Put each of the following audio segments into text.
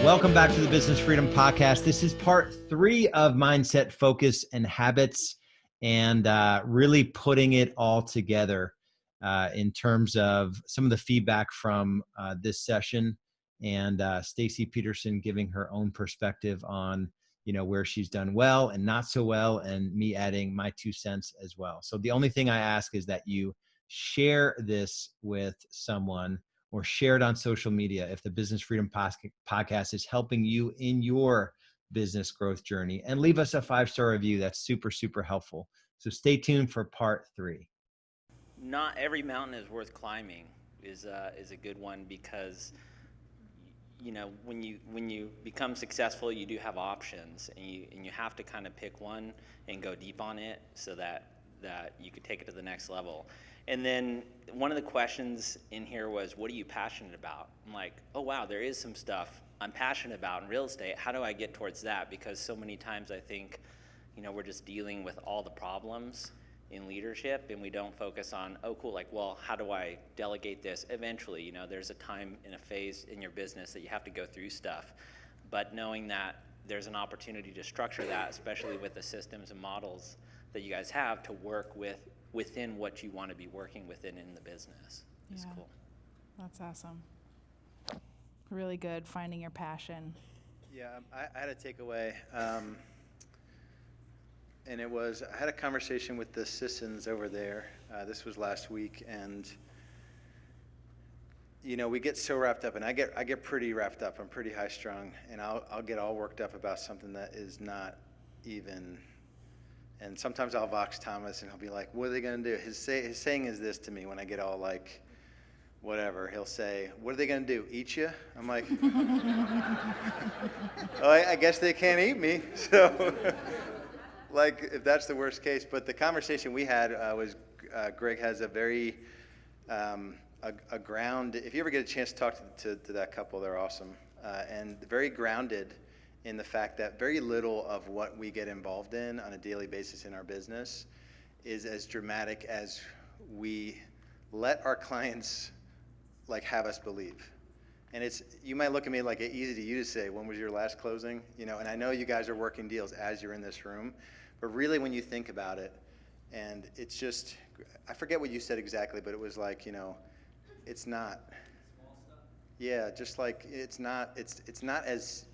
Welcome back to the Business Freedom Podcast. This is part 3 of Mindset, Focus, and Habits, and really putting it all together in terms of some of the feedback from this session, and Stacy Peterson giving her own perspective on where she's done well and not so well, and me adding my 2 cents as well. So the only thing I ask is that you share this with someone or share it on social media if the Business Freedom Podcast is helping you in your business growth journey, and leave us a 5-star review. That's super, super helpful. So stay tuned for part 3. Not every mountain is worth climbing is a good one, because when you become successful, you do have options, and you have to kind of pick one and go deep on it so that you could take it to the next level. And then one of the questions in here was, what are you passionate about? I'm like, oh wow, there is some stuff I'm passionate about in real estate. How do I get towards that? Because so many times I think, we're just dealing with all the problems in leadership, and we don't focus on, oh cool, like, well, how do I delegate this eventually? There's a time and a phase in your business that you have to go through stuff. But knowing that there's an opportunity to structure that, especially with the systems and models that you guys have, to work within what you want to be working within in the business. It's cool. That's awesome. Really good, finding your passion. Yeah, I had a takeaway, and it was, I had a conversation with the Sissons over there. This was last week, and we get so wrapped up, and I get pretty wrapped up. I'm pretty high strung, and I'll get all worked up about something that is not even. And sometimes I'll vox Thomas, and he'll be like, what are they going to do? His saying is this to me when I get all like, whatever. He'll say, what are they going to do, eat you? I'm like, oh, I guess they can't eat me. So, like, if that's the worst case. But the conversation we had was Greg has a very, a ground. If you ever get a chance to talk to that couple, they're awesome. And very grounded in the fact that very little of what we get involved in on a daily basis in our business is as dramatic as we let our clients like have us believe. And you might look at me like it's easy to you to say, when was your last closing? And I know you guys are working deals as you're in this room, but really when you think about it, and it's just, I forget what you said exactly, but it was like, it's not. Small stuff. Yeah, just like it's not as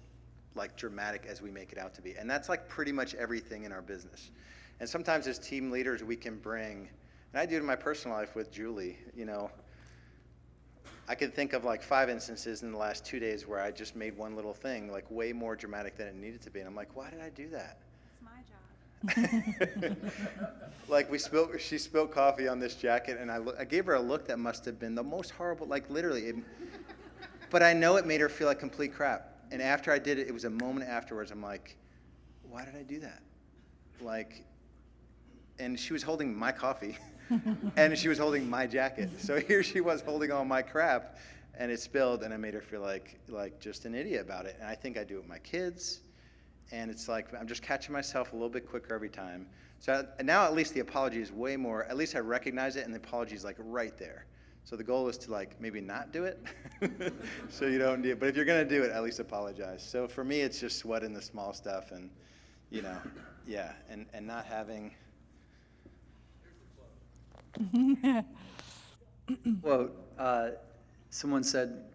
like dramatic as we make it out to be. And that's like pretty much everything in our business. And sometimes as team leaders we can bring, and I do it in my personal life with Julie, I could think of like 5 instances in the last 2 days where I just made one little thing like way more dramatic than it needed to be. And I'm like, why did I do that? It's my job. Like she spilled coffee on this jacket, and I gave her a look that must have been the most horrible, like literally. But I know it made her feel like complete crap. And after I did it, it was a moment afterwards, I'm like, why did I do that? Like, and she was holding my coffee, and she was holding my jacket. So here she was holding all my crap, and it spilled, and I made her feel like just an idiot about it. And I think I do it with my kids, and it's like I'm just catching myself a little bit quicker every time. So now at least the apology is way more, at least I recognize it, and the apology is like right there. So the goal is to like maybe not do it, so you don't do it. But if you're gonna do it, at least apologize. So for me, it's just sweating the small stuff, and yeah, and not having. Well, someone said,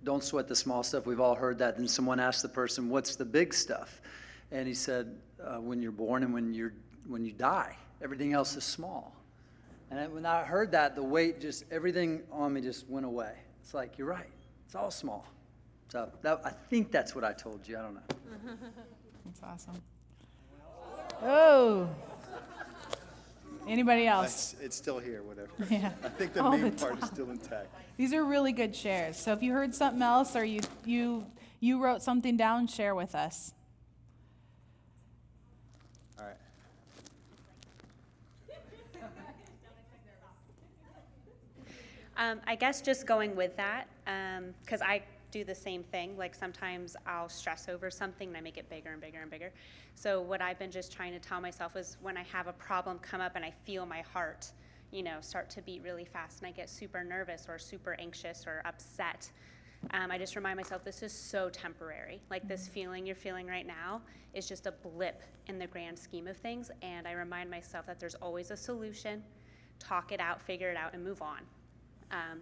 "Don't sweat the small stuff." We've all heard that. Then someone asked the person, "What's the big stuff?" And he said, "When you're born and when you die, everything else is small." And when I heard that, the weight everything on me just went away. It's like, you're right. It's all small. So I think that's what I told you. I don't know. That's awesome. Oh. Anybody else? It's still here, whatever. Yeah. I think the main part is still intact. These are really good shares. So if you heard something else, or you wrote something down, share with us. All right. I guess just going with that, because I do the same thing. Like sometimes I'll stress over something and I make it bigger and bigger and bigger. So what I've been just trying to tell myself is when I have a problem come up and I feel my heart, start to beat really fast and I get super nervous or super anxious or upset, I just remind myself this is so temporary. Like this feeling you're feeling right now is just a blip in the grand scheme of things. And I remind myself that there's always a solution. Talk it out, figure it out, and move on.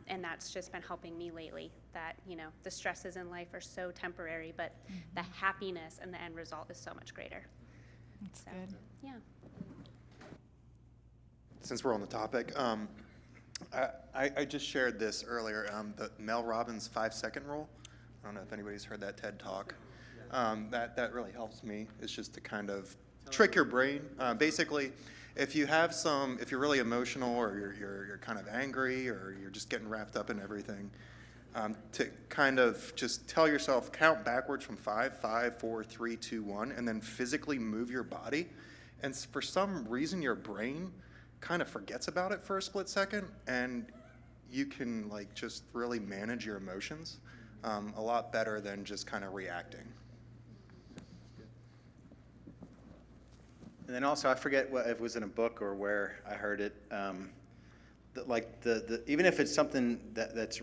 And that's just been helping me lately, that, the stresses in life are so temporary, but the happiness and the end result is so much greater. That's good. Yeah. Since we're on the topic, I just shared this earlier, the Mel Robbins 5-second rule. I don't know if anybody's heard that TED Talk. That really helps me. It's just to kind of trick your brain. Basically, if you're really emotional, or you're kind of angry, or you're just getting wrapped up in everything, to kind of just tell yourself, count backwards from 5, 4, 3, 2, 1, and then physically move your body. And for some reason, your brain kind of forgets about it for a split second, and you can just really manage your emotions a lot better than just kind of reacting. And then also, I forget if it was in a book or where I heard it. Even if it's something that's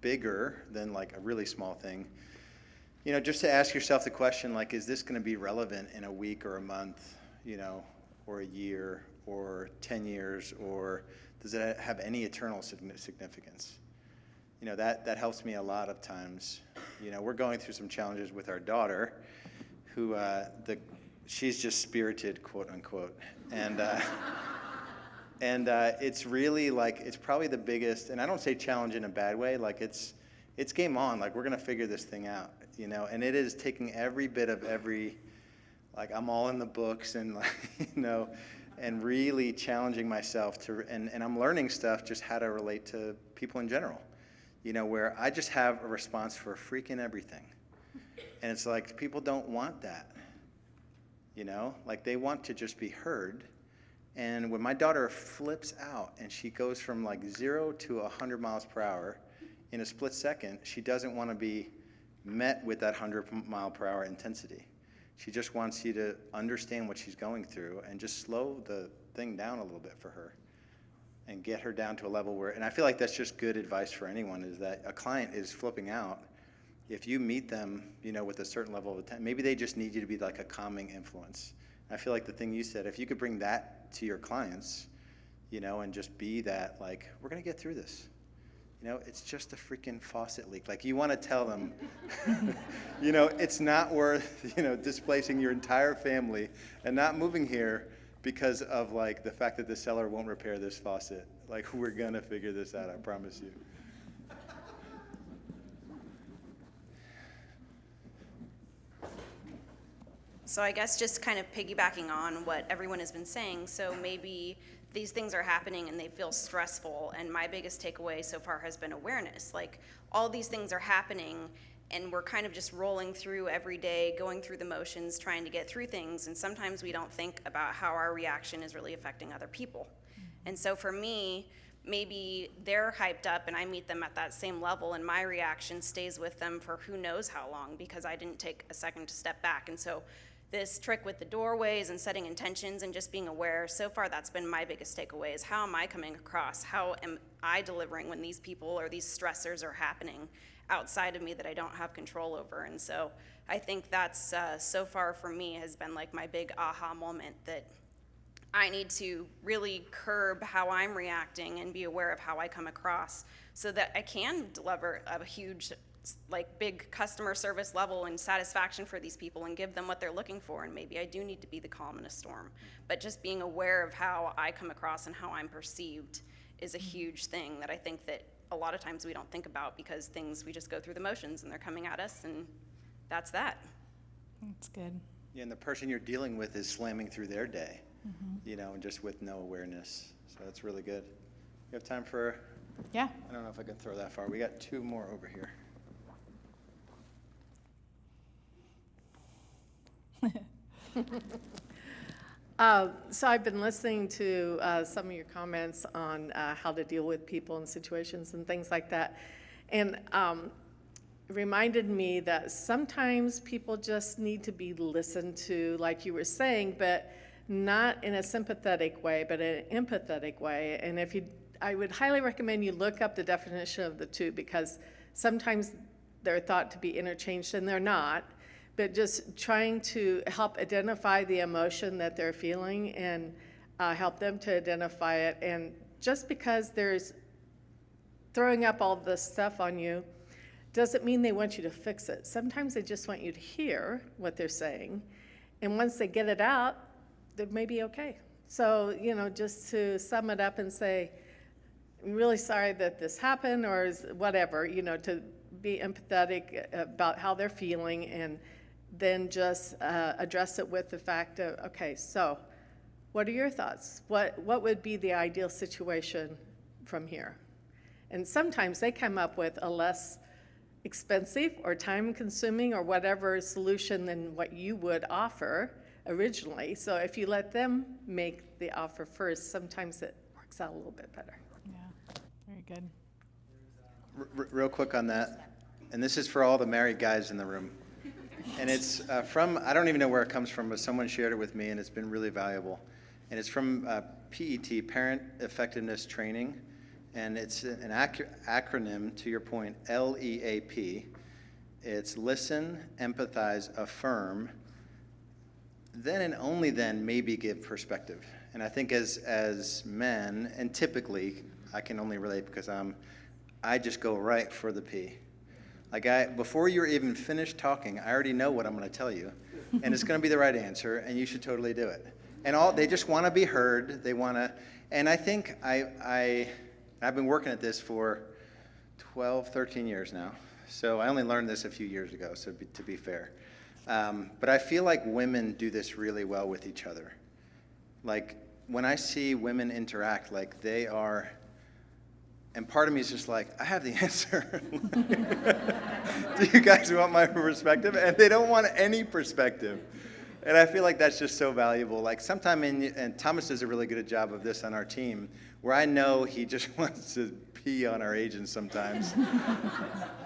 bigger than a really small thing, just to ask yourself the question, is this going to be relevant in a week or a month, or a year or 10 years, or does it have any eternal significance? That helps me a lot of times. We're going through some challenges with our daughter, who she's just spirited, quote unquote, and it's really it's probably the biggest, and I don't say challenge in a bad way, it's game on, we're gonna figure this thing out, and it is taking every bit of I'm all in the books, and and really challenging myself and I'm learning stuff, just how to relate to people in general, where I just have a response for freaking everything, and it's people don't want that. They want to just be heard. And when my daughter flips out and she goes from 0 to 100 miles per hour in a split second, she doesn't want to be met with that 100 mile per hour intensity. She just wants you to understand what she's going through and just slow the thing down a little bit for her and get her down to a level where, and I feel like that's just good advice for anyone, is that a client is flipping out. If you meet them, with a certain level of attention, maybe they just need you to be a calming influence. I feel like the thing you said, if you could bring that to your clients, and just be that, we're going to get through this. It's just a freaking faucet leak. You want to tell them, it's not worth, displacing your entire family and not moving here because of the fact that the seller won't repair this faucet. We're going to figure this out, I promise you. So I guess just kind of piggybacking on what everyone has been saying, so maybe these things are happening and they feel stressful, and my biggest takeaway so far has been awareness. All these things are happening and we're kind of just rolling through every day, going through the motions, trying to get through things, and sometimes we don't think about how our reaction is really affecting other people. And so for me, maybe they're hyped up and I meet them at that same level, and my reaction stays with them for who knows how long because I didn't take a second to step back. And so this trick with the doorways and setting intentions and just being aware, so far that's been my biggest takeaway, is how am I coming across? How am I delivering when these people or these stressors are happening outside of me that I don't have control over? And so I think that's so far for me has been my big aha moment, that I need to really curb how I'm reacting and be aware of how I come across so that I can deliver a huge big customer service level and satisfaction for these people and give them what they're looking for. And maybe I do need to be the calm in a storm, but just being aware of how I come across and how I'm perceived is a huge thing that I think that a lot of times we don't think about, because we just go through the motions and they're coming at us, and that's that. That's good. Yeah, and the person you're dealing with is slamming through their day, and just with no awareness. So that's really good. You have time for, Yeah. I don't know if I can throw that far. We got 2 more over here. So I've been listening to some of your comments on how to deal with people and situations and things like that. And it reminded me that sometimes people just need to be listened to, like you were saying, but not in a sympathetic way, but in an empathetic way. And if you I would highly recommend you look up the definition of the two, because sometimes they're thought to be interchanged and they're not. But just trying to help identify the emotion that they're feeling and help them to identify it. And just because there's throwing up all this stuff on you doesn't mean they want you to fix it. Sometimes they just want you to hear what they're saying. And once they get it out, they may be okay. So, just to sum it up and say, I'm really sorry that this happened, or whatever, to be empathetic about how they're feeling, and then just address it with the fact of, okay, so what are your thoughts? What would be the ideal situation from here? And sometimes they come up with a less expensive or time-consuming or whatever solution than what you would offer originally. So if you let them make the offer first, sometimes it works out a little bit better. Yeah, very good. Real quick on that, and this is for all the married guys in the room. And it's from, I don't even know where it comes from, but someone shared it with me, and it's been really valuable. And it's from PET, Parent Effectiveness Training. And it's an acronym, to your point, LEAP. It's listen, empathize, affirm, then and only then maybe give perspective. And I think as men, and typically, I can only relate because I just go right for the P. Like before you're even finished talking, I already know what I'm going to tell you, and it's going to be the right answer, and you should totally do it. And they just want to be heard. They want to, and I think I've been working at this for 12, 13 years now. So I only learned this a few years ago, so to be fair. But I feel like women do this really well with each other. Like when I see women interact, like they are, and part of me is just like, I have the answer. Do you guys want my perspective? And they don't want any perspective. And I feel like that's just so valuable. Like sometime and Thomas does a really good job of this on our team, where I know he just wants to pee on our agents sometimes.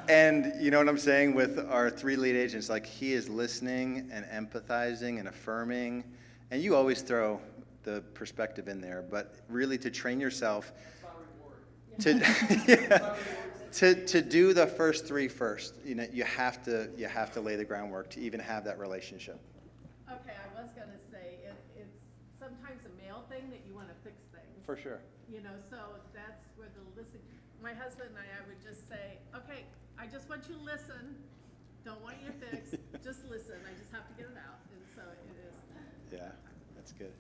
And you know what I'm saying, with our 3 lead agents, like he is listening and empathizing and affirming. And you always throw the perspective in there, but really to train yourself to to do the first 3 first. You have to lay the groundwork to even have that relationship. Okay, I was going to say, it's sometimes a male thing that you want to fix things. For sure. So that's where the listening, my husband and I would just say, okay, I just want you to listen. Don't want you to fix, just listen. I just have to get it out. And so it is. Yeah, that's good.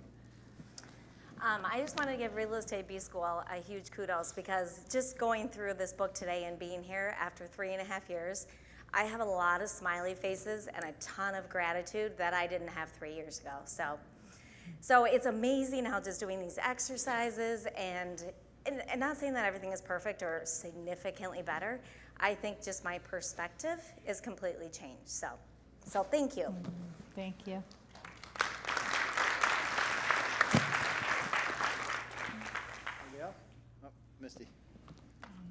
I just want to give Real Estate B School a huge kudos, because just going through this book today and being here after 3.5 years, I have a lot of smiley faces and a ton of gratitude that I didn't have 3 years ago. So it's amazing how just doing these exercises and not saying that everything is perfect or significantly better. I think just my perspective is completely changed. So thank you. Thank you. Anybody else? Oh, Misty.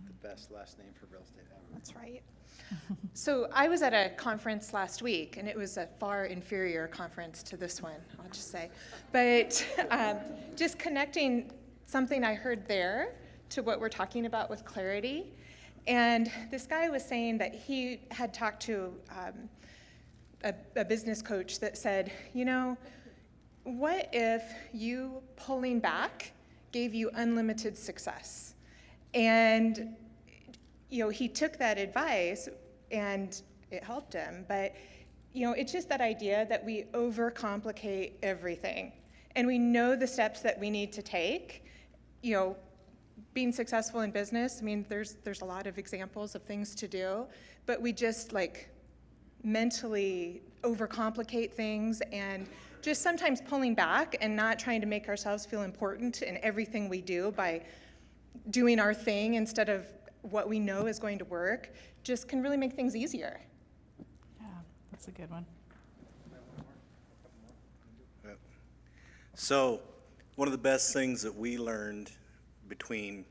The best last name for real estate ever. That's right. So I was at a conference last week, and it was a far inferior conference to this one, I'll just say. But just connecting something I heard there to what we're talking about with clarity. And this guy was saying that he had talked to a business coach that said, what if you pulling back gave you unlimited success? And he took that advice and it helped him. But, it's just that idea that we overcomplicate everything. And we know the steps that we need to take. Being successful in business, there's a lot of examples of things to do, but we just mentally overcomplicate things, and just sometimes pulling back and not trying to make ourselves feel important in everything we do by doing our thing instead of what we know is going to work just can really make things easier. Yeah, that's a good one. So one of the best things that we learned between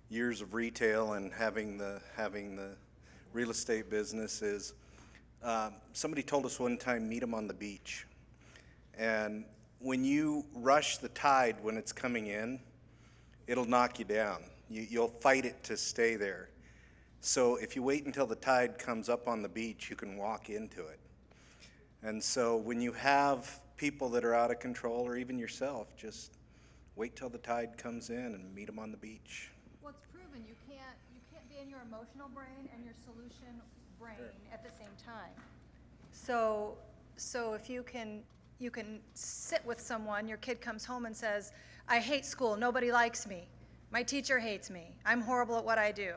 years of retail and having the real estate business is somebody told us one time, meet them on the beach. And when you rush the tide when it's coming in, it'll knock you down. You'll fight it to stay there. So if you wait until the tide comes up on the beach, you can walk into it. And so when you have people that are out of control, or even yourself, just wait till the tide comes in and meet them on the beach. Well, it's proven you can't be in your emotional brain and your solution brain at the same time. So if you can sit with someone, your kid comes home and says, I hate school, nobody likes me, my teacher hates me, I'm horrible at what I do.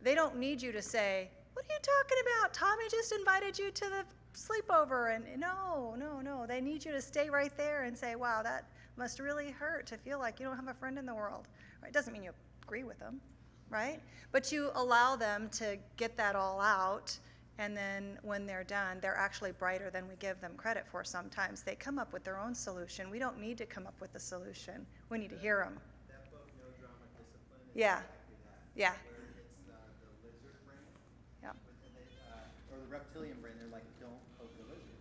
They don't need you to say, what are you talking about? Tommy just invited you to the sleepover. And no. They need you to stay right there and say, wow, that must really hurt to feel like you don't have a friend in the world. Right? Doesn't mean you agree with them, right? But you allow them to get that all out, and then when they're done, they're actually brighter than we give them credit for sometimes. They come up with their own solution. We don't need to come up with the solution. We need to hear them. That book, No Drama, Discipline, is Yeah. exactly that. Yeah. Where it's the lizard brain, Yeah. or the reptilian brain, they're like, don't poke the lizard.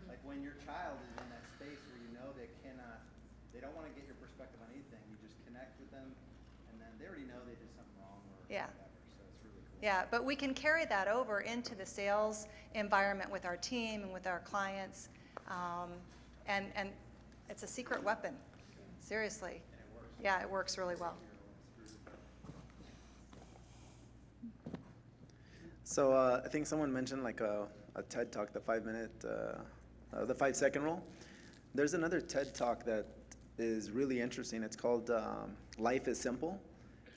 Like when your child is in that space where you know they don't want to get your perspective on anything, you just connect with them, and then they already know they did something wrong or Yeah. whatever, so it's really cool. Yeah, but we can carry that over into the sales environment with our team and with our clients. And it's a secret weapon, seriously. Yeah, it works really well. So I think someone mentioned like a TED Talk, the 5-second rule. There's another TED Talk that is really interesting. It's called Life is Simple.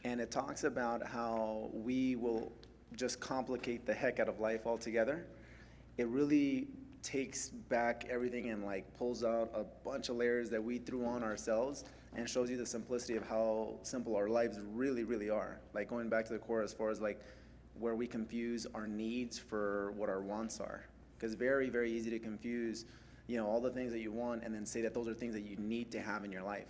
And it talks about how we will just complicate the heck out of life altogether. It really takes back everything and like pulls out a bunch of layers that we threw on ourselves and shows you the simplicity of how simple our lives really, really are. Like going back to the core as far as like where we confuse our needs for what our wants are. Because very, very easy to confuse, all the things that you want and then say that those are things that you need to have in your life.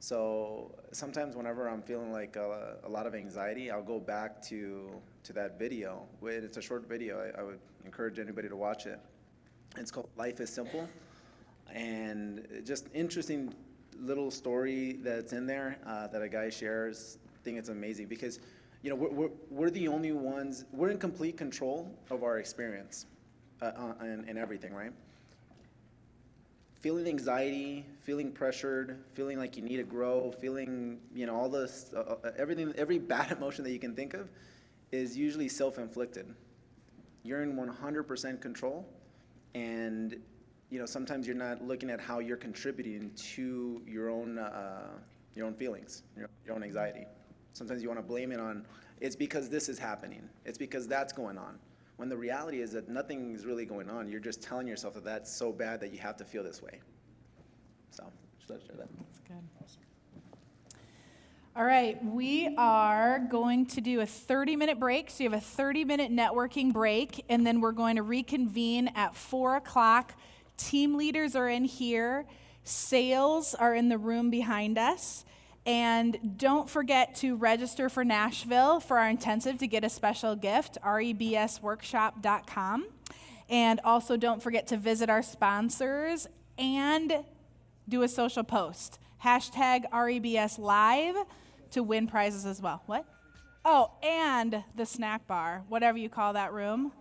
So sometimes whenever I'm feeling like a lot of anxiety, I'll go back to that video. It's a short video. I would encourage anybody to watch it. It's called Life is Simple. And just interesting little story that's in there that a guy shares. I think it's amazing because we're the only ones, we're in complete control of our experience and everything, right? Feeling anxiety, feeling pressured, feeling like you need to grow, feeling, all this, everything, every bad emotion that you can think of is usually self-inflicted. You're in 100% control, and, sometimes you're not looking at how you're contributing to your own feelings, your own anxiety. Sometimes you want to blame it on, it's because this is happening. It's because that's going on. When the reality is that nothing's really going on. You're just telling yourself that that's so bad that you have to feel this way. So, just let me share that. That's good. Awesome. All right, we are going to do a 30-minute break. So you have a 30-minute networking break, and then we're going to reconvene at 4 o'clock. Team leaders are in here. Sales are in the room behind us. And don't forget to register for Nashville for our intensive to get a special gift, rebsworkshop.com. And also don't forget to visit our sponsors and do a social post. Hashtag REBS Live to win prizes as well. What? Oh, and the snack bar, whatever you call that room,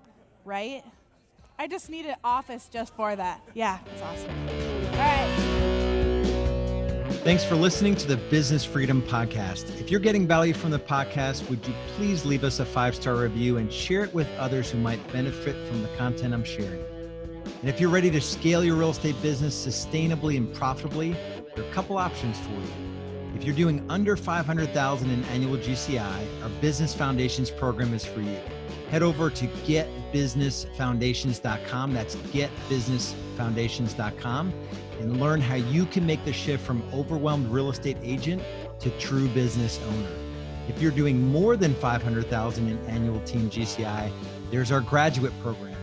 right? I just need an office just for that. Yeah, it's awesome. All right. Thanks for listening to the Business Freedom Podcast. If you're getting value from the podcast, would you please leave us a 5-star review and share it with others who might benefit from the content I'm sharing? And if you're ready to scale your real estate business sustainably and profitably, there are a couple options for you. If you're doing under $500,000 in annual GCI, our Business Foundations program is for you. Head over to getbusinessfoundations.com. That's getbusinessfoundations.com. and learn how you can make the shift from overwhelmed real estate agent to true business owner. If you're doing more than $500,000 in annual team GCI, there's our graduate program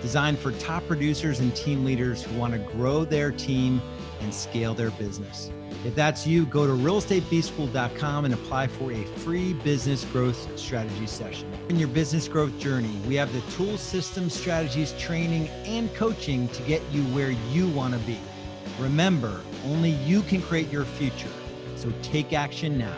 designed for top producers and team leaders who want to grow their team and scale their business. If that's you, go to realestatebschool.com and apply for a free business growth strategy session. In your business growth journey, we have the tools, systems, strategies, training, and coaching to get you where you want to be. Remember, only you can create your future, so take action now.